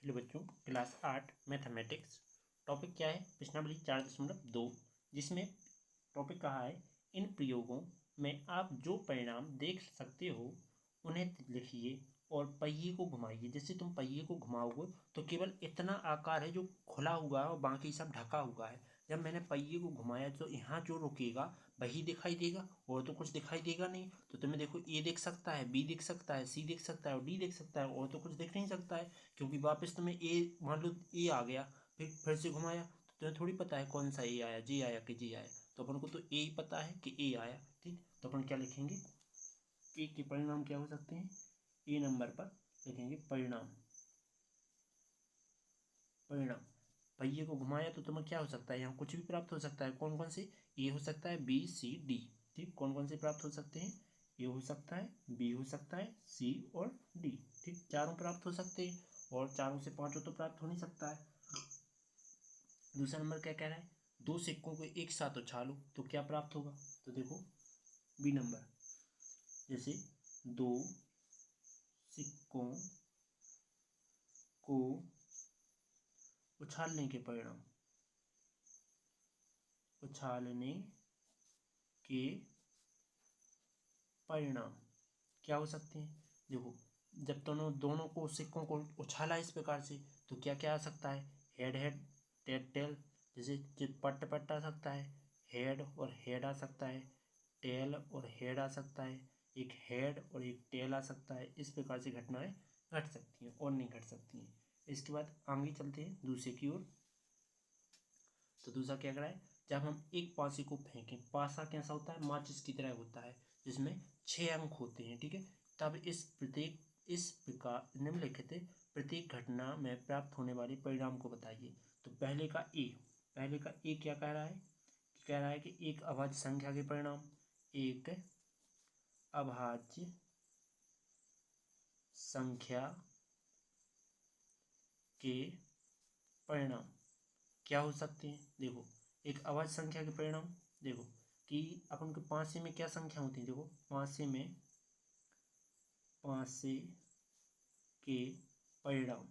Hello बच्चों, class 8 mathematics. Topic क्या है? प्रश्नावली 4.2, जिसमें टॉपिक कहा है इन प्रयोगों में आप जो परिणाम देख सकते हो उन्हें लिखिए और पहिए को घुमाइए। जैसे तुम पहिए को घुमाओगे तो केवल इतना आकार है जो खुला हुआ है और बाकी सब ढका हुआ है। जब मैंने पहिए को घुमाया तो यहाँ जो रुकेगा वही दिखाई देगा और तो कुछ दिखाई देगा नहीं। तो तुम्हें देखो, ए दिख सकता है, बी दिख सकता है, सी दिख सकता है और डी दिख सकता है और तो कुछ दिख नहीं सकता है, क्योंकि वापस तुम्हें ए, मान लो ए आ गया, फिर से घुमाया तो तुम्हें थोड़ी पता है कौन सा ए आया, जे आया कि जे आया। तो अपन को तो ए ही पता है कि ए आया। ठीक, तो अपन क्या लिखेंगे? ए के परिणाम क्या हो सकते हैं? ए नंबर पर लिखेंगे परिणाम। परिणाम, पहिए को घुमाया तो तुम्हें क्या हो सकता है? यहाँ कुछ भी प्राप्त हो सकता है। कौन कौन से? ए हो सकता है, बी, सी, डी। ठीक, कौन कौन से प्राप्त हो सकते हैं? ए हो सकता है, बी हो सकता है, सी और डी। ठीक, चारों प्राप्त हो सकते हैं और चारों से पांचों तो प्राप्त हो नहीं सकता है। दूसरा नंबर क्या कह रहा है? दो सिक्कों को एक साथ उछालो तो क्या प्राप्त होगा? तो देखो बी नंबर, जैसे दो सिक्कों को उछालने के परिणाम, उछालने के परिणाम क्या हो सकते हैं? देखो, जब दोनों को सिक्कों को उछाला इस प्रकार से तो क्या क्या आ सकता है? Head head, tail tail. जैसे पट्ट पट्ट आ सकता है, हेड और हेड आ सकता है, टेल और हेड आ सकता है, एक हेड और एक टेल आ सकता है। इस प्रकार से घटनाएं घट सकती हैं और नहीं घट सकती हैं। इसके बाद आगे चलते हैं दूसरे की ओर। तो दूसरा क्या कर रहा है? जब हम एक पासे को फेंकें, पासा कैसा होता है? माचिस की तरह होता है, जिसमें 6 अंक होते हैं। ठीक है, तब इस प्रकार निम्नलिखित प्रत्येक घटना में प्राप्त होने वाले परिणाम को बताइए। तो पहले का ए क्या कह रहा है? कह रहा है कि एक अभाज्य संख्या के परिणाम, एक अभाज्य संख्या के परिणाम क्या हो सकते हैं? देखो, एक अभाज्य संख्या के परिणाम, देखो कि अपन के पासे में क्या संख्या होती है? देखो, पासे के परिणाम,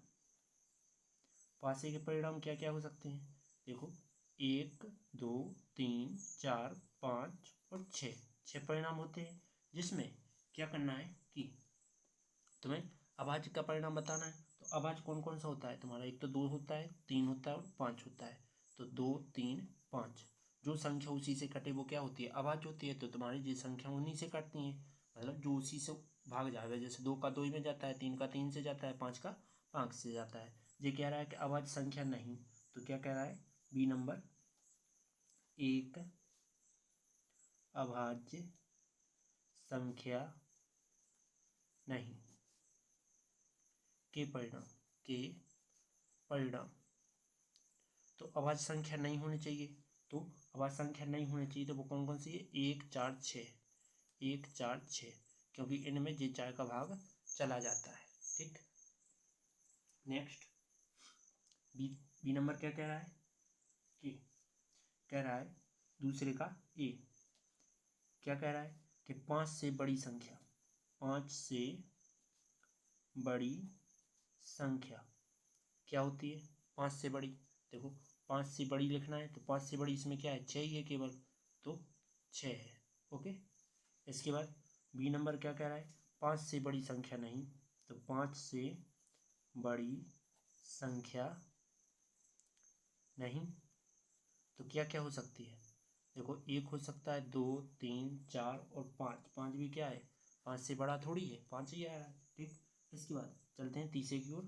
पासे के परिणाम क्या क्या हो सकते हैं? देखो, 1, 2, 3, 4, 5 और 6 परिणाम होते हैं। जिसमें क्या करना है कि तुम्हें अभाज्य का परिणाम बताना है। तो अभाज्य कौन कौन सा होता है तुम्हारा? एक तो 2 होता है, 3 होता है और 5 होता है। तो 2, 3, 5, जो संख्या उसी से कटे वो क्या होती है? अभाज्य होती है। तो तुम्हारी जो संख्या उन्हीं से कटती है, मतलब जो उसी से भाग जाएगा। जैसे 2 का 2 ही में जाता है, 3 का 3 से जाता है, 5 का 5 से जाता है। ये कह रहा है कि अभाज्य संख्या नहीं। तो क्या कह रहा है? बी नंबर, एक अभाज्य संख्या नहीं के परिणाम। तो अभाज्य संख्या नहीं होनी चाहिए। तो अभाज्य संख्या नहीं होनी चाहिए तो वो कौन कौन सी है? 1, 4, 6, 1, 4, 6, क्योंकि इनमें जे 4 का भाग चला जाता है। ठीक, नेक्स्ट बी नंबर क्या कह रहा है? कि कह रहा है दूसरे का ए क्या कह रहा है कि 5 से बड़ी संख्या, 5 से बड़ी संख्या क्या होती है? 5 से बड़ी, देखो 5 से बड़ी लिखना है तो 5 से बड़ी इसमें क्या है? 6 ही है केवल, तो 6 है। ओके, इसके बाद बी नंबर क्या कह रहा है? 5 से बड़ी संख्या नहीं। तो 5 से बड़ी संख्या नहीं तो क्या क्या हो सकती है? देखो, एक हो सकता है, 2, 3, 4 और 5। 5 भी क्या है? 5 से बड़ा थोड़ी है, 5 ही आ रहा है। ठीक, इसके बाद चलते हैं तीसरे की ओर।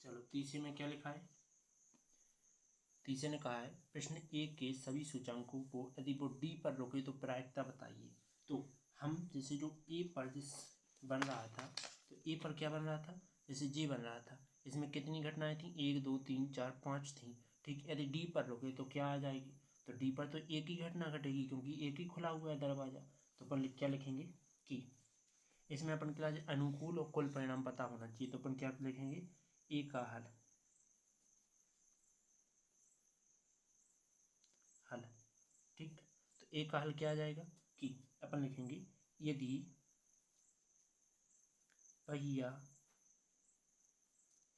चलो, तीसरे में क्या लिखा है? तीसरे ने कहा है प्रश्न ए के सभी सूचांकों को यदि वो डी पर रोके तो प्रायिकता बताइए। तो हम जैसे जो ए पर जिस बन रहा था, तो ए पर क्या बन रहा था? जैसे जे बन रहा था, इसमें कितनी घटनाएं थी? 1, 2, 3, 4, 5 थी। ठीक, यदि डी पर रोके तो क्या आ जाएगी? तो डी पर तो एक ही घटना घटेगी, क्योंकि एक ही खुला हुआ है दरवाजा। तो अपन क्या लिखेंगे कि इसमें अपन क्या अनुकूल और कुल परिणाम पता होना चाहिए। तो अपन क्या लिखेंगे? ए का हल। ठीक, तो ए का हल क्या आ जाएगा कि अपन लिखेंगे यदि पहिया,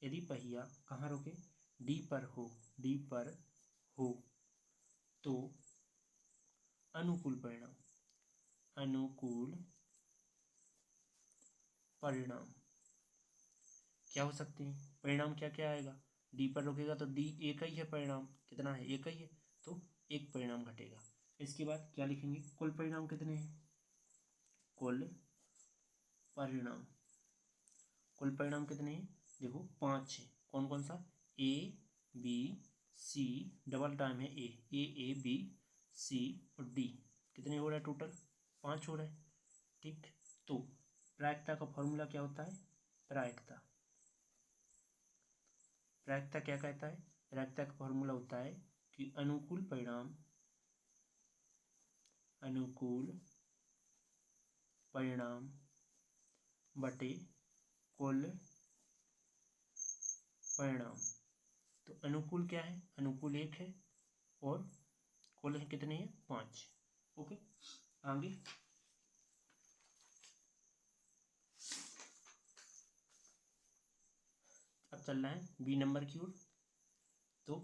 यदि पहिया कहाँ रुके, डी पर हो, डी पर हो तो अनुकूल परिणाम, अनुकूल परिणाम क्या हो सकते हैं, परिणाम क्या क्या आएगा, डी पर रुकेगा तो डी एक ही है, परिणाम कितना है, एक ही है, तो एक परिणाम घटेगा। इसके बाद क्या लिखेंगे, कुल परिणाम कितने हैं, कुल परिणाम, कुल परिणाम कितने हैं, देखो 5 है, कौन कौन सा, A B C, double time है ए बी सी और डी, कितने हो रहा है टोटल, 5 हो रहा है। ठीक, तो प्रायिकता का फॉर्मूला क्या होता है, प्रायिकता, प्रायिकता क्या कहता है, प्रायिकता का फॉर्मूला होता है कि अनुकूल परिणाम, अनुकूल परिणाम बटे कुल परिणाम। तो अनुकूल क्या है, अनुकूल 1 है और कुल है कितने हैं, 5। ओके, आगे अब चल रहा है बी नंबर की ओर। तो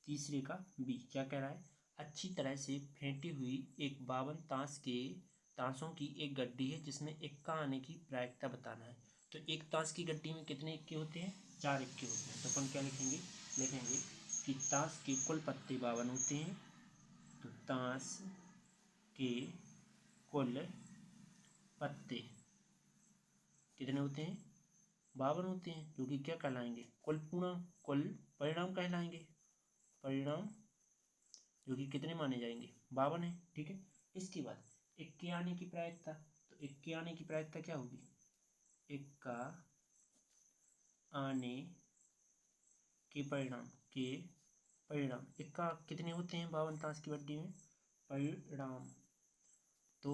तीसरे का बी क्या कह रहा है, अच्छी तरह से फेंटी हुई एक 52 ताशों की एक गड्डी है जिसमें इक्का आने की प्रायिकता बताना है। तो एक ताश की गड्डी में कितने इक्के होते हैं, 4 इक्के होते हैं। तो अपन क्या लिखेंगे, लिखेंगे कि ताश के कुल पत्ते 52 होते हैं। तो ताश के कुल पत्ते कितने होते हैं, 52 होते हैं, जो कि क्या कहलाएंगे, कुल पूर्णांक, कुल परिणाम कहलाएंगे, परिणाम जो कि कितने माने जाएंगे, 52 है। ठीक है, इसके बाद इक्के आने की प्रायिकता, तो इक्के आने की प्रायिकता क्या होगी, इक्का आने के परिणाम इक्का कितने होते हैं 52 ताश की गड्डी में, परिणाम तो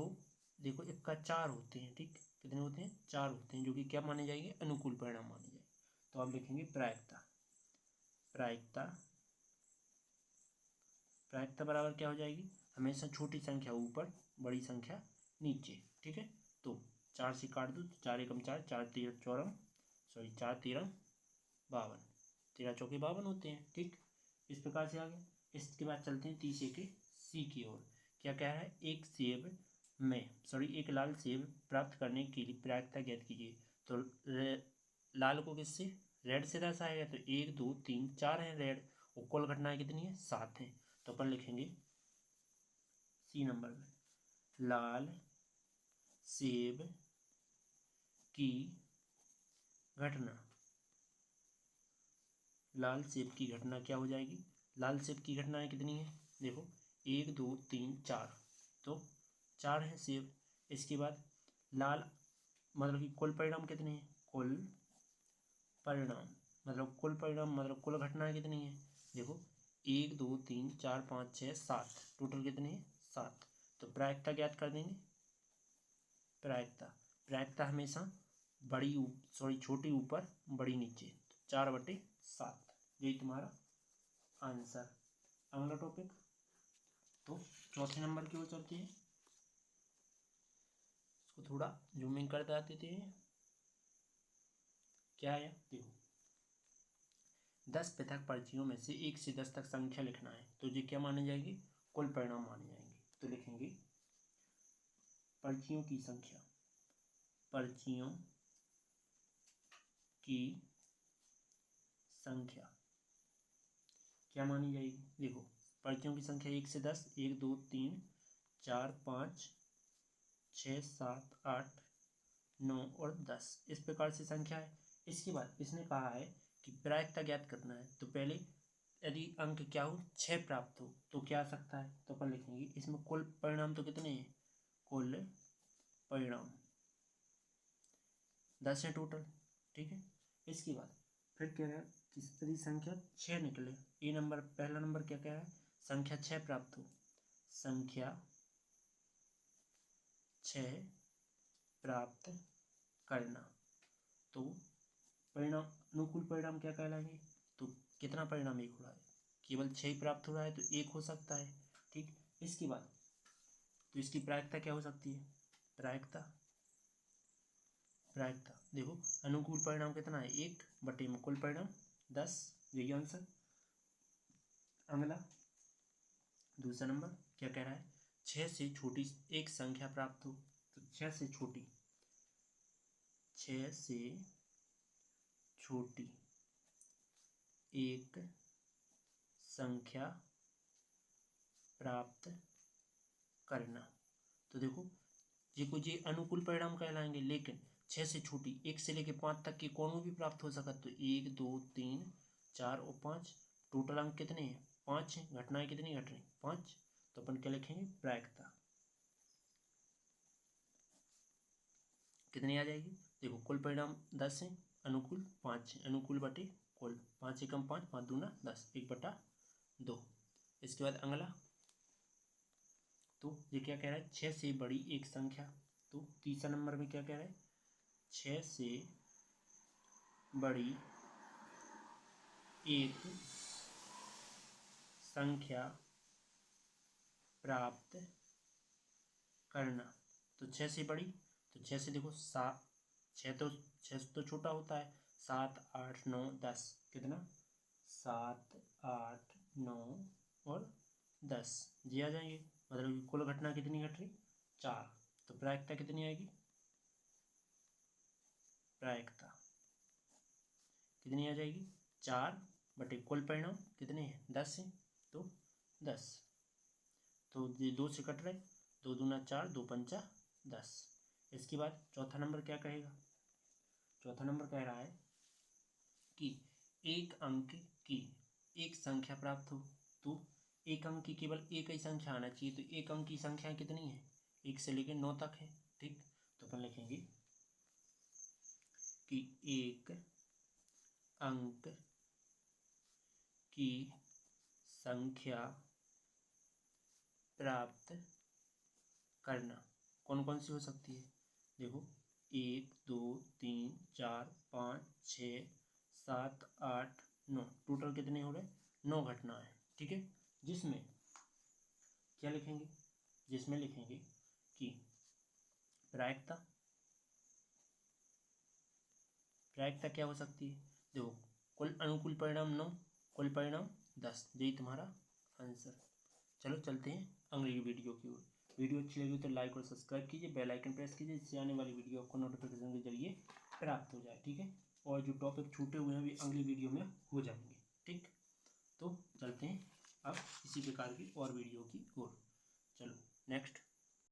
देखो इक्का 4 होते हैं। ठीक, कितने होते हैं, 4 होते हैं, जो कि क्या माने जाएंगे, अनुकूल परिणाम माने जाएंगे। तो आप लिखेंगे प्रायिकता, प्रायिकता, प्रायिकता बराबर क्या हो जाएगी, हमेशा छोटी संख्या ऊपर, बड़ी संख्या नीचे। ठीक है, तो 4 से काट दो, 4 एकम 4, 4 तेरह चौरम, सॉरी 4 तेरह 52, 13 चौके 52 होते हैं। ठीक, इस प्रकार से आ गया। इसके बाद चलते हैं तीसरे के सी की ओर। क्या कह रहा है, एक लाल सेब प्राप्त करने के लिए प्रायिकता ज्ञात कीजिए। तो लाल को किससे, रेड से दर्शाएगा, तो 1 2 3 4 है रेड, और कुल घटनाएं कितनी है, 7 है। तो अपन लिखेंगे सी नंबर में, लाल सेब की घटना, लाल सेब की घटना क्या हो जाएगी, लाल सेब की घटनाएं कितनी है, देखो 1 2 3 4, तो 4 है सेब। इसके बाद लाल मतलब कि कुल परिणाम कितने हैं, कुल परिणाम मतलब कुल घटनाएं कितनी है, देखो 1 2 3 4 5 6 7, टोटल कितने हैं, 7। तो प्रायिकता ज्ञात कर देंगे, प्रायिकता हमेशा छोटी ऊपर बड़ी नीचे, तो 4/7, यही तुम्हारा आंसर। अगला टॉपिक, तो चौथे नंबर की ओर चलते हैं। इसको थोड़ा जूमिंग कर देते हैं। क्या है, देखो 10 पृथक पर्चियों में से 1 से 10 तक संख्या लिखना है, तो ये क्या माने जाएंगे, कुल परिणाम माने जाएंगे। तो लिखेंगे पर्चियों की संख्या, पर्चियों की संख्या क्या मानी जाएगी, देखो पर्चियों की संख्या 1 से 10, 1 2 3 4 5 6 7 8 9 और 10, इस प्रकार से संख्या है। इसके बाद इसने कहा है कि प्रायिकता ज्ञात करना है। तो पहले यदि अंक क्या हो, 6 प्राप्त हो तो क्या आ सकता है, तो अपन लिखेंगे इसमें कुल परिणाम तो कितने हैं, कुल परिणाम 10 है टोटल। ठीक है, इसके बाद फिर कह रहा है कि संख्या 6 निकले, ए नंबर, पहला नंबर क्या कह रहा है, संख्या 6 प्राप्त हो, संख्या 6 प्राप्त करना। तो परिणाम, अनुकूल परिणाम क्या कहलाएंगे, तो कितना परिणाम 1 हो रहा है, केवल 6 ही प्राप्त हो रहा है तो 1 हो सकता है। ठीक, इसके बाद तो इसकी प्रायिकता क्या हो सकती है, प्रायिकता प्रायिकता। देखो अनुकूल परिणाम कितना है 1 बटे में कुल परिणाम 10, यही आंसर। अगला दूसरा नंबर क्या कह रहा है, 6 से छोटी एक संख्या प्राप्त हो, तो 6 से छोटी एक संख्या प्राप्त करना। तो देखो ये कुछ ये अनुकूल परिणाम कहलाएंगे, लेकिन 6 से छोटी 1 से लेकर 5 तक की कौन भी प्राप्त हो सकता। तो 1 2 3 4 और 5 टोटल अंक कितने हैं 5 हैं। घटनाएं कितनी घट रही 5। तो अपन क्या लिखेंगे प्रायिकता कितनी आ जाएगी। देखो कुल परिणाम 10 है, अनुकूल 5 है, अनुकूल बटे कुल 5 एकम 5 5 दूना 10 1/2। इसके बाद अगला तो ये क्या कह रहा है 6 से बड़ी एक संख्या। तो तीसरा नंबर में क्या कह रहा है 6 से बड़ी एक संख्या प्राप्त करना। तो 6 से बड़ी, तो 6 से देखो 7, 6 तो छोटा होता है, 7 8 9 10 कितना 7 8 9 और 10 जी आ जाएंगे। मतलब कि कुल घटना कितनी घट रही 4। तो प्रायिकता कितनी आएगी, प्रायिकता कितनी आ जाएगी 4 बटे कुल परिणाम कितने हैं 10 है, तो 10। तो ये 2 से कट रहे, 2 दूना 4 2 पंचा 10। इसके बाद चौथा नंबर क्या कहेगा, चौथा नंबर कह रहा है कि एक अंक की एक संख्या प्राप्त हो। तो एक अंक की केवल एक ही संख्या आना चाहिए। तो एक अंक की संख्या कितनी है 1 से लेकर 9 तक है, ठीक। तो अपन लिखेंगे कि एक अंक की संख्या प्राप्त करना कौन कौन सी हो सकती है। देखो 1 2 3 4 5 6 7 8 9 टोटल कितने हो रहे 9 घटना है, ठीक है। जिसमें क्या लिखेंगे, जिसमें लिखेंगे कि प्रायिकता क्या हो सकती है। देखो कुल अनुकूल परिणाम 9 कुल परिणाम 10, यही तुम्हारा आंसर। चलो चलते हैं अगली वीडियो की ओर। वीडियो अच्छी लगी तो लाइक और सब्सक्राइब कीजिए, बेल आइकन प्रेस कीजिए, जिससे आने वाली वीडियो आपको नोटिफिकेशन के जरिए प्राप्त हो जाए, ठीक है। और जो टॉपिक छूटे हुए हैं भी अगली वीडियो में हो जाएंगे, ठीक। तो चलते हैं अब इसी प्रकार की और वीडियो की ओर। चलो नेक्स्ट